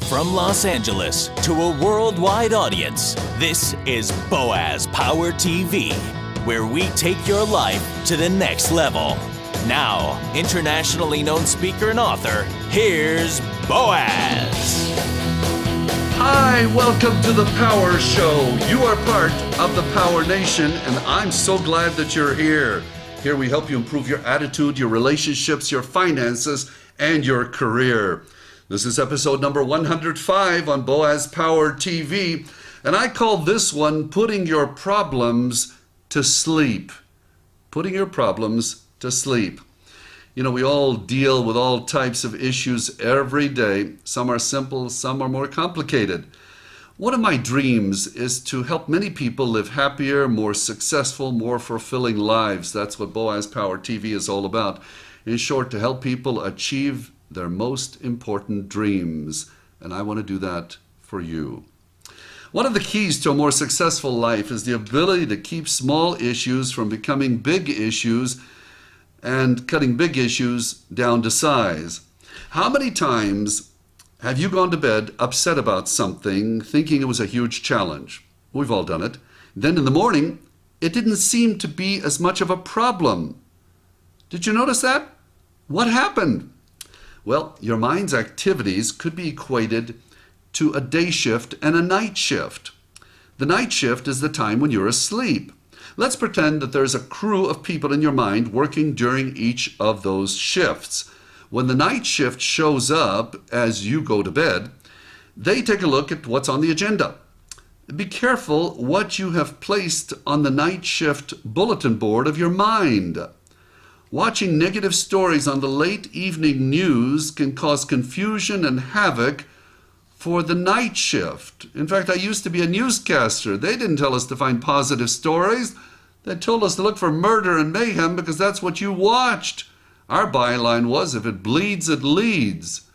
From Los Angeles to a worldwide audience, this is Boaz Power TV, where we take your life to the next level. Now, internationally known speaker and author, here's Boaz. Hi, welcome to the Power Show. You are part of the Power Nation, and I'm so glad that you're here. Here we help you improve your attitude, your relationships, your finances, and your career. This is episode number 105 on Boaz Power TV, and I call this one Putting Your Problems to Sleep. Putting your problems to sleep. You know, we all deal with all types of issues every day. Some are simple, some are more complicated. One of my dreams is to help many people live happier, more successful, more fulfilling lives. That's what Boaz Power TV is all about. In short, to help people achieve their most important dreams. And I want to do that for you. One of the keys to a more successful life is the ability to keep small issues from becoming big issues and cutting big issues down to size. How many times have you gone to bed upset about something, thinking it was a huge challenge? We've all done it. Then in the morning, it didn't seem to be as much of a problem. Did you notice that? What happened? Well, your mind's activities could be equated to a day shift and a night shift. The night shift is the time when you're asleep. Let's pretend that there's a crew of people in your mind working during each of those shifts. When the night shift shows up as you go to bed, they take a look at what's on the agenda. Be careful what you have placed on the night shift bulletin board of your mind. Watching negative stories on the late evening news can cause confusion and havoc for the night shift. In fact, I used to be a newscaster. They didn't tell us to find positive stories. They told us to look for murder and mayhem because that's what you watched. Our byline was, if it bleeds, it leads.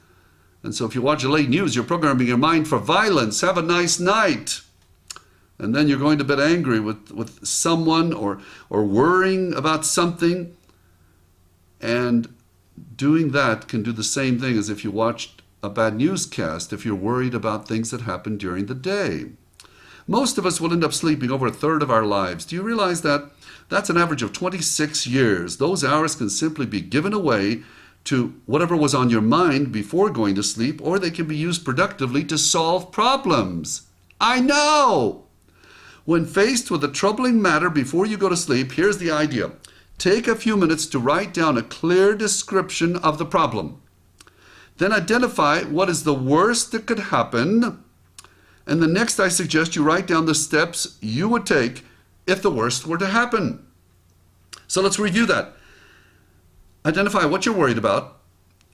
And so if you watch the late news, you're programming your mind for violence. Have a nice night. And then you're going to bed angry with someone or worrying about something. And doing that can do the same thing as if you watched a bad newscast, if you're worried about things that happen during the day. Most of us will end up sleeping over a third of our lives. Do you realize that? That's an average of 26 years. Those hours can simply be given away to whatever was on your mind before going to sleep, or they can be used productively to solve problems. I know! When faced with a troubling matter before you go to sleep, here's the idea. Take a few minutes to write down a clear description of the problem. Then identify what is the worst that could happen. And the next, I suggest you write down the steps you would take if the worst were to happen. So let's review that. Identify what you're worried about.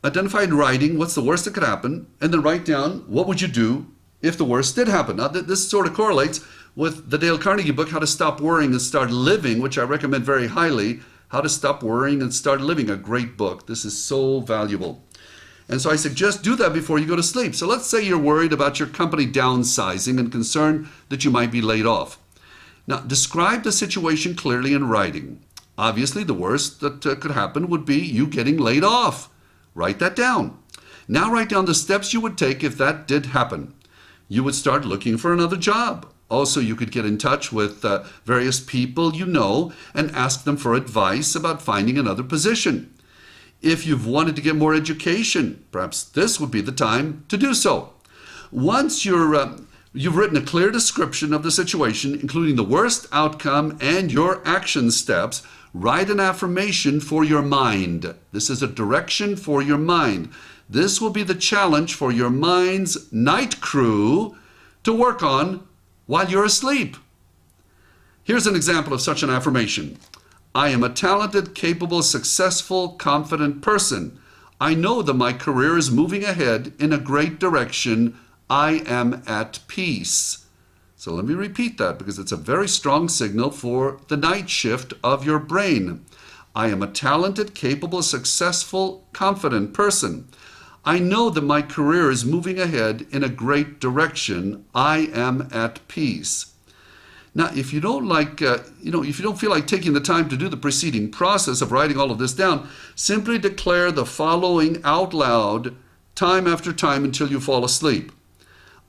Identify in writing what's the worst that could happen. And then write down what would you do if the worst did happen. Now, this sort of correlates with the Dale Carnegie book, How to Stop Worrying and Start Living, which I recommend very highly. How to Stop Worrying and Start Living, a great book. This is so valuable. And so I suggest do that before you go to sleep. So let's say you're worried about your company downsizing and concerned that you might be laid off. Now, describe the situation clearly in writing. Obviously, the worst that could happen would be you getting laid off. Write that down. Now write down the steps you would take if that did happen. You would start looking for another job. Also, you could get in touch with various people you know and ask them for advice about finding another position. If you've wanted to get more education, perhaps this would be the time to do so. Once you've written a clear description of the situation, including the worst outcome and your action steps, write an affirmation for your mind. This is a direction for your mind. This will be the challenge for your mind's night crew to work on while you're asleep. Here's an example of such an affirmation. I am a talented, capable, successful, confident person. I know that my career is moving ahead in a great direction. I am at peace. So let me repeat that because it's a very strong signal for the night shift of your brain. I am a talented, capable, successful, confident person. I know that my career is moving ahead in a great direction. I am at peace. Now, if you don't if you don't feel like taking the time to do the preceding process of writing all of this down, simply declare the following out loud time after time until you fall asleep.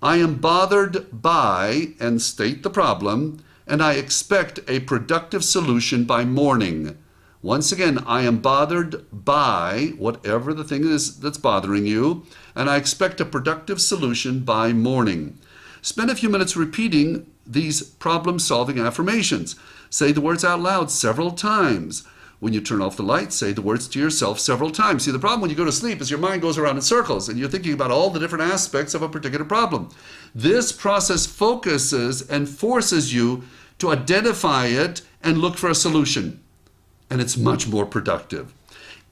I am bothered by, and state the problem, and I expect a productive solution by morning. Once again, I am bothered by whatever the thing is that's bothering you, and I expect a productive solution by morning. Spend a few minutes repeating these problem-solving affirmations. Say the words out loud several times. When you turn off the light, say the words to yourself several times. See, the problem when you go to sleep is your mind goes around in circles and you're thinking about all the different aspects of a particular problem. This process focuses and forces you to identify it and look for a solution. And it's much more productive.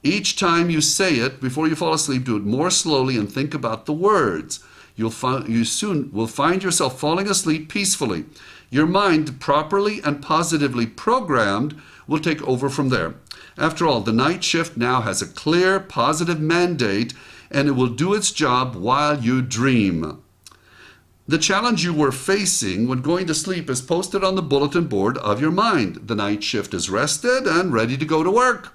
Each time you say it, before you fall asleep, do it more slowly and think about the words. You soon will find yourself falling asleep peacefully. Your mind, properly and positively programmed, will take over from there. After all, the night shift now has a clear, positive mandate, and it will do its job while you dream. The challenge you were facing when going to sleep is posted on the bulletin board of your mind. The night shift is rested and ready to go to work.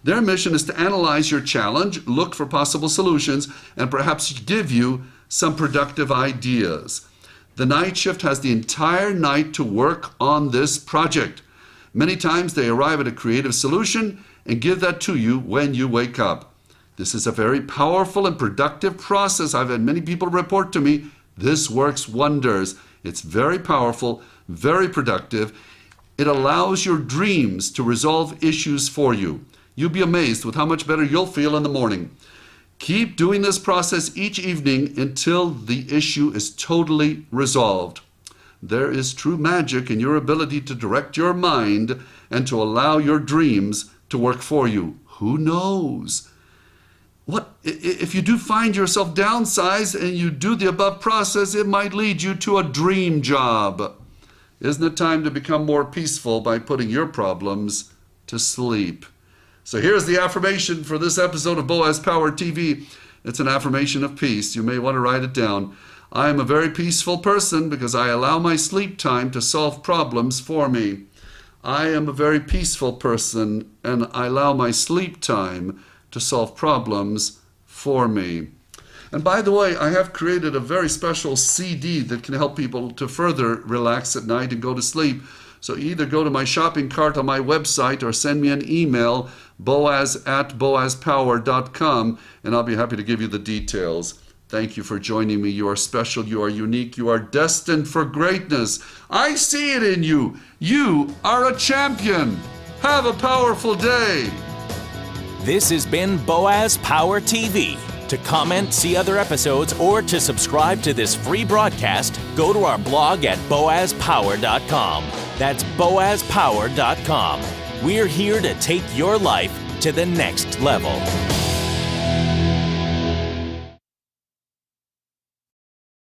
Their mission is to analyze your challenge, look for possible solutions, and perhaps give you some productive ideas. The night shift has the entire night to work on this project. Many times they arrive at a creative solution and give that to you when you wake up. This is a very powerful and productive process. I've had many people report to me, this works wonders. It's very powerful, very productive. It allows your dreams to resolve issues for you. You'll be amazed with how much better you'll feel in the morning. Keep doing this process each evening until the issue is totally resolved. There is true magic in your ability to direct your mind and to allow your dreams to work for you. Who knows? What if you do find yourself downsized and you do the above process, it might lead you to a dream job. Isn't it time to become more peaceful by putting your problems to sleep? So here's the affirmation for this episode of Boaz Power TV. It's an affirmation of peace. You may want to write it down. I am a very peaceful person because I allow my sleep time to solve problems for me. I am a very peaceful person and I allow my sleep time to solve problems for me. And by the way, I have created a very special CD that can help people to further relax at night and go to sleep. So either go to my shopping cart on my website or send me an email, boaz@boazpower.com, and I'll be happy to give you the details. Thank you for joining me. You are special, you are unique, you are destined for greatness. I see it in you. You are a champion. Have a powerful day. This has been Boaz Power TV. To comment, see other episodes, or to subscribe to this free broadcast, go to our blog at boazpower.com. That's boazpower.com. We're here to take your life to the next level.